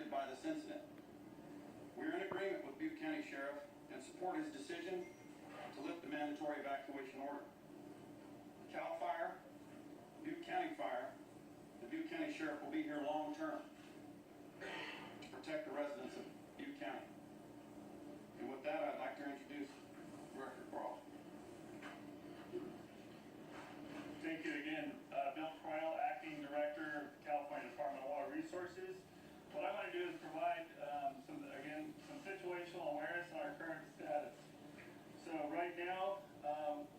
affected by this incident. We're in agreement with Butte County Sheriff and support his decision to lift the mandatory evacuation order. CAL FIRE, Butte County Fire, the Butte County Sheriff will be here long term to protect the residents of Butte County. And with that, I'd like to introduce Director Crawl. Thank you again, Bill Croyle, Acting Director of California Department of Water Resources. What I want to do is provide some situational awareness on our current status. So right now,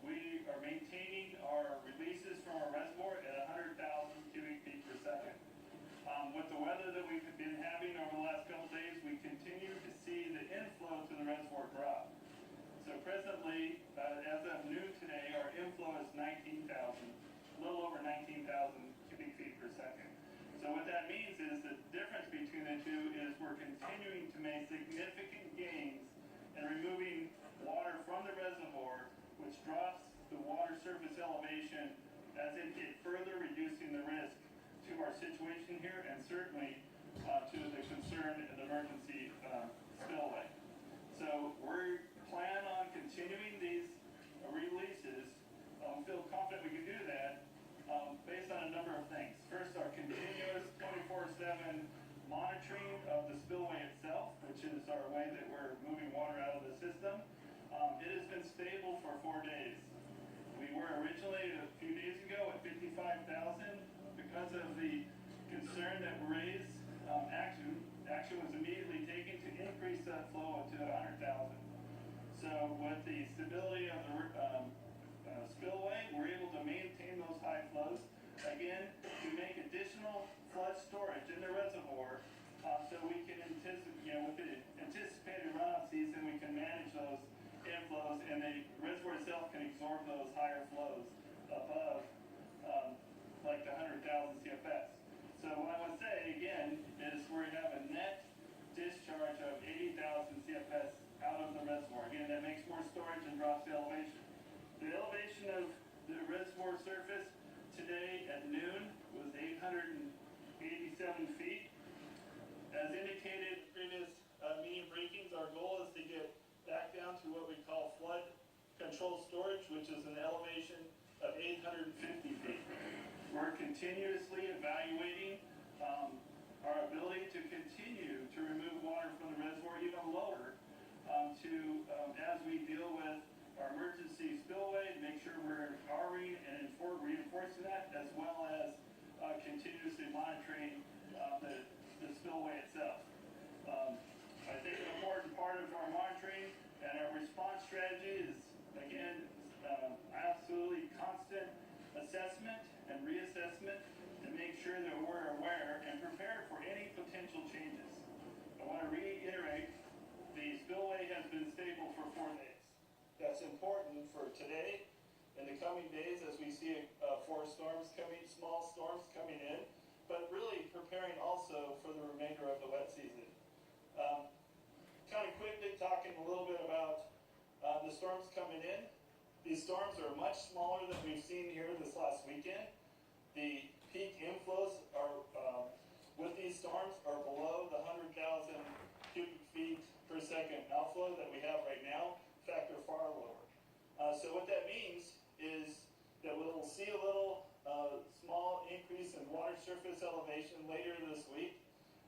we are maintaining our releases from our reservoir at 100,000 cubic feet per second. With the weather that we've been having over the last couple days, we continue to see the inflow to the reservoir drop. So presently, as of noon today, our inflow is 19,000, a little over 19,000 cubic feet per second. So what that means is the difference between the two is we're continuing to make significant gains in removing water from the reservoir, which drops the water surface elevation as it gets further reducing the risk to our situation here and certainly to the concern and emergency spillway. So we plan on continuing these releases. Feel confident we can do that based on a number of things. First, our continuous 24/7 monitoring of the spillway itself, which is our way that we're moving water out of the system. It has been stable for 4 days. We were originally a few days ago at 55,000. Because of the concern that we raised, action was immediately taken to increase that flow to 100,000. So with the stability of the spillway, we're able to maintain those high flows. Again, to make additional flood storage in the reservoir, so we can anticipate, with the anticipated runoff season, we can manage those inflows, and the reservoir itself can absorb those higher flows above like the 100,000 CFS. So what I would say again is we have a net discharge of 80,000 CFS out of the reservoir. Again, that makes more storage and drops the elevation. The elevation of the reservoir surface today at noon was 887 feet. As indicated in previous meeting briefings, our goal is to get back down to what we call flood control storage, which is an elevation of 850 feet. We're continuously evaluating our ability to continue to remove water from the reservoir even lower as we deal with our emergency spillway, make sure we're empowering and reinforcing that, as well as continuously monitoring the spillway itself. I think an important part of our monitoring and our response strategy is, again, absolutely constant assessment and reassessment to make sure that we're aware and prepared for any potential changes. I want to reiterate, the spillway has been stable for 4 days. That's important for today and the coming days as we see small storms coming in, but really preparing also for the remainder of the wet season. Kind of quickly talking a little bit about the storms coming in. These storms are much smaller than we've seen here this last weekend. The peak inflows are with these storms are below the 100,000 cubic feet per second outflow that we have right now. In fact, they're far lower. So what that means is that we'll see a little small increase in water surface elevation later this week.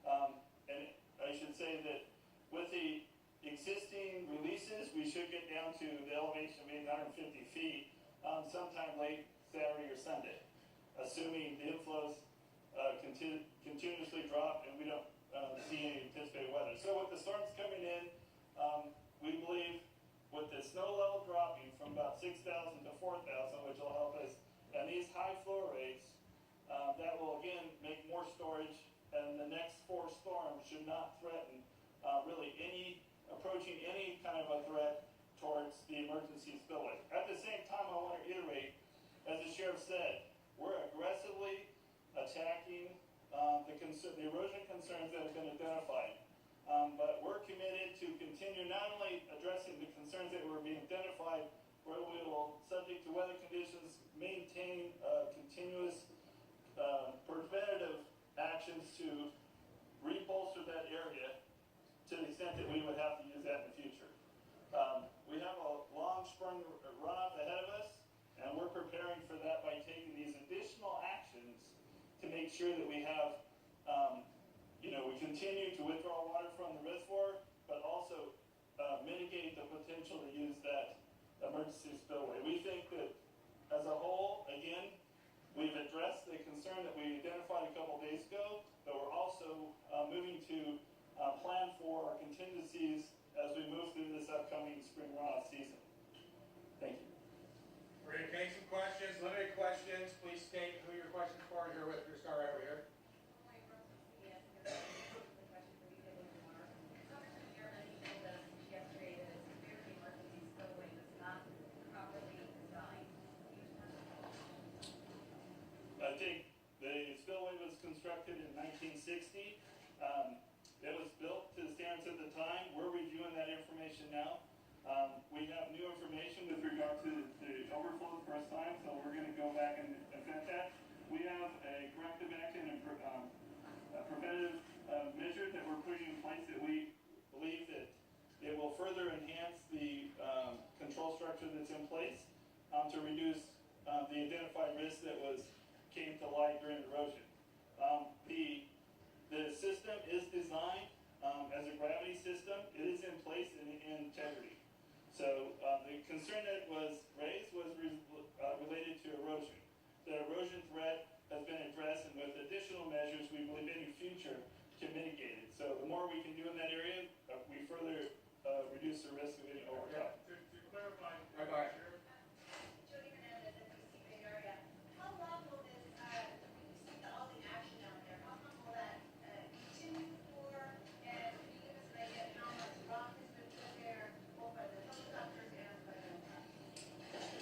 And I should say that with the existing releases, we should get down to the elevation of 850 feet sometime late Saturday or Sunday, assuming the inflows continuously drop and we don't see any anticipated weather. So with the storms coming in, we believe with the snow level dropping from about 6,000 to 4,000, which will help us, and these high flow rates, that will again make more storage, and the next 4 storms should not threaten really approaching any kind of a threat towards the emergency spillway. At the same time, I want to reiterate, as the sheriff said, we're aggressively attacking the erosion concerns that have been identified. But we're committed to continue not only addressing the concerns that were being identified, where we will, subject to weather conditions, maintain continuous preventative actions to rebolster that sure that we have, we continue to withdraw water from the reservoir, but also mitigate the potential to use that emergency spillway. We think that as a whole, again, we've addressed the concern that we identified a couple days ago, but we're also moving to plan for our contingencies as we move through this upcoming spring runoff season. Thank you. We're going to take some questions, limited questions. Please state who your question's for. You're with your star right over here. I think the spillway was constructed in 1960. It was built to the standards at the time. We're reviewing that information now. We have new information with regard to the overflow the first time, so we're going to go back and vet that. We have a corrective action and a preventative measure that we're putting in place that we believe that it will further enhance the control structure that's in place to reduce the identified risk that came to light during erosion. The system is designed as a gravity system. It is in place in integrity. So the concern that was raised was related to erosion. The erosion threat has been addressed, and with additional measures, we believe in the future can mitigate it. So the more we can do in that area, we further reduce the risk of any overtime. To clarify,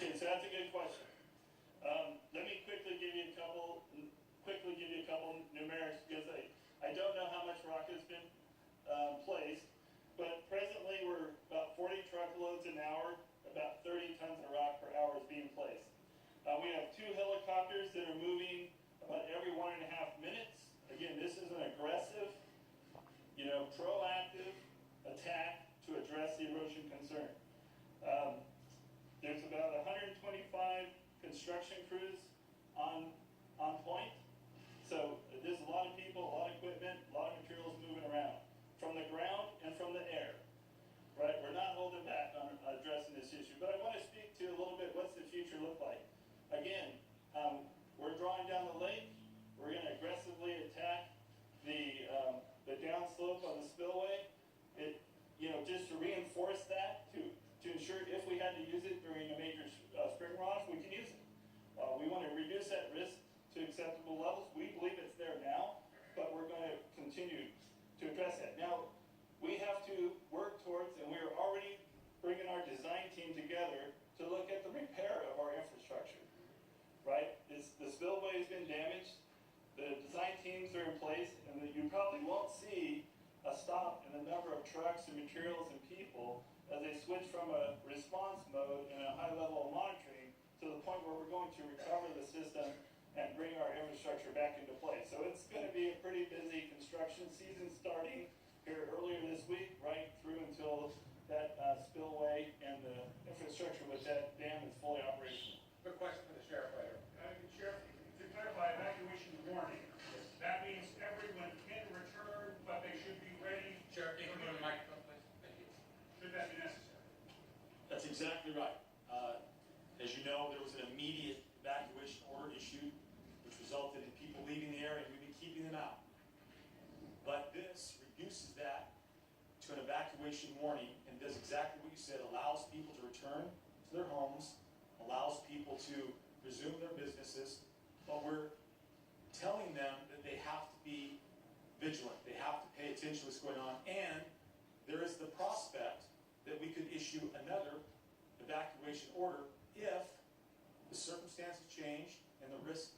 Okay, so that's a good question. Let me quickly give you a couple numerics because I don't know how much rock has been placed, but presently we're about 40 truckloads an hour, about 30 tons of rock per hour is being placed. We have 2 helicopters that are moving about every 1.5 minutes. Again, this is an aggressive, proactive attack to address the erosion concern. There's about 125 construction crews on point. So there's a lot of people, a lot of equipment, a lot of materials moving around from the ground and from the air. Right? We're not holding back on addressing this issue. But I want to speak to a little bit what's the future look like. Again, we're drawing down the lake. We're going to aggressively attack the downslope of the spillway. Just to reinforce that, to ensure if we had to use it during a major spring runoff, we can use it. We want to reduce that risk to acceptable levels. We believe it's there now, but we're going to continue to address that. Now, we have to work towards, and we are already bringing our design team together to look at the repair of our infrastructure. Right? The spillway has been damaged. The design teams are in place, and you probably won't see a stop in the number of trucks and materials and people as they switch from a response mode and a high level of monitoring to the point where we're going to recover the system and bring our infrastructure back into place. So it's going to be a pretty busy construction season starting here earlier this week, right through until that spillway and the infrastructure with that dam is fully operational. quick question for the sheriff right here. Sheriff, to clarify, evacuation warning, that means everyone can return, but they should be ready. Sheriff, can you come to the microphone, please? Thank you. Should that be necessary? That's exactly right. As you know, there was an immediate evacuation order issued, which resulted in people leaving the area, and we've been keeping them out. But this reduces that to an evacuation warning and does exactly what you said, allows people to return to their homes, allows people to resume their businesses, but we're telling them that they have to be vigilant. They have to pay attention to what's going on, and there is the prospect that we could issue another evacuation order if the circumstances change and the risk